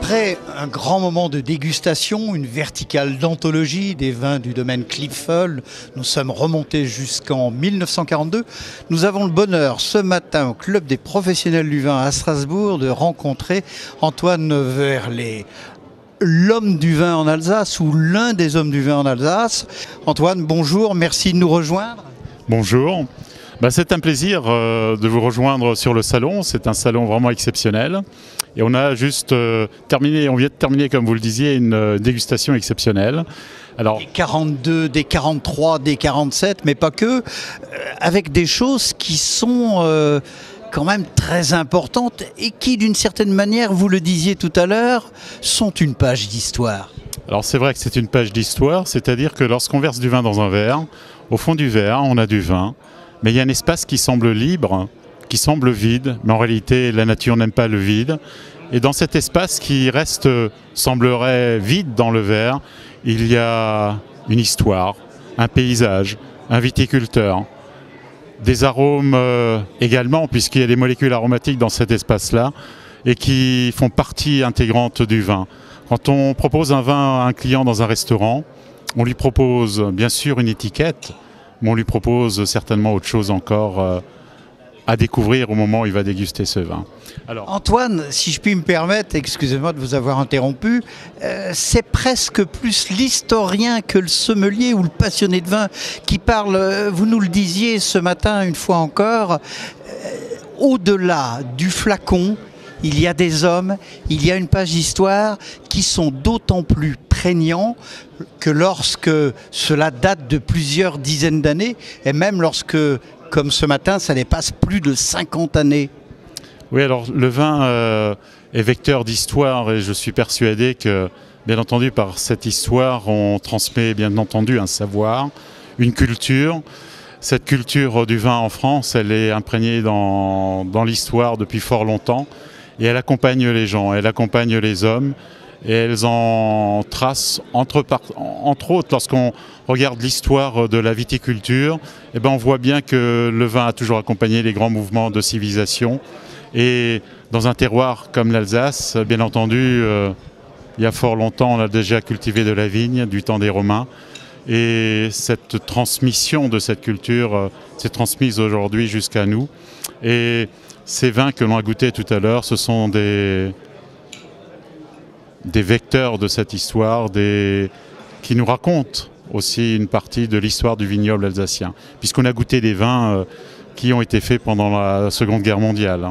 Après un grand moment de dégustation, une verticale d'anthologie des vins du domaine Kliefel, nous sommes remontés jusqu'en 1942. Nous avons le bonheur ce matin au Club des professionnels du vin à Strasbourg de rencontrer Antoine Verlet, l'homme du vin en Alsace ou l'un des hommes du vin en Alsace. Antoine, bonjour, merci de nous rejoindre. Bonjour. C'est un plaisir de vous rejoindre sur le salon. C'est un salon vraiment exceptionnel. Et on a juste terminé, on vient de terminer, comme vous le disiez, une dégustation exceptionnelle. Alors, des 42, des 43, des 47, mais pas que, avec des choses qui sont quand même très importantes et qui, d'une certaine manière, vous le disiez tout à l'heure, sont une page d'histoire. Alors c'est vrai que c'est une page d'histoire, c'est-à-dire que lorsqu'on verse du vin dans un verre, au fond du verre, on a du vin, mais il y a un espace qui semble libre, qui semble vide, mais en réalité la nature n'aime pas le vide. Et dans cet espace qui reste, semblerait vide dans le verre, il y a une histoire, un paysage, un viticulteur, des arômes également, puisqu'il y a des molécules aromatiques dans cet espace-là, et qui font partie intégrante du vin. Quand on propose un vin à un client dans un restaurant, on lui propose bien sûr une étiquette, mais on lui propose certainement autre chose encore à découvrir au moment où il va déguster ce vin. Alors, Antoine, si je puis me permettre, excusez-moi de vous avoir interrompu, c'est presque plus l'historien que le sommelier ou le passionné de vin qui parle, vous nous le disiez ce matin une fois encore, au-delà du flacon, il y a des hommes, il y a une page d'histoire qui sont d'autant plus prégnants que lorsque cela date de plusieurs dizaines d'années et même lorsque, comme ce matin, ça dépasse plus de 50 années. Oui, alors le vin est vecteur d'histoire et je suis persuadé que, bien entendu, par cette histoire, on transmet bien entendu un savoir, une culture. Cette culture du vin en France, elle est imprégnée dans l'histoire depuis fort longtemps. Et elle accompagne les gens, elle accompagne les hommes et elles en tracent, entre autres, lorsqu'on regarde l'histoire de la viticulture, on voit bien que le vin a toujours accompagné les grands mouvements de civilisation. Et dans un terroir comme l'Alsace, bien entendu, il y a fort longtemps, on a déjà cultivé de la vigne, du temps des Romains. Et cette transmission de cette culture s'est transmise aujourd'hui jusqu'à nous. Et ces vins que l'on a goûtés tout à l'heure, ce sont des vecteurs de cette histoire, qui nous racontent aussi une partie de l'histoire du vignoble alsacien, puisqu'on a goûté des vins qui ont été faits pendant la Seconde Guerre mondiale.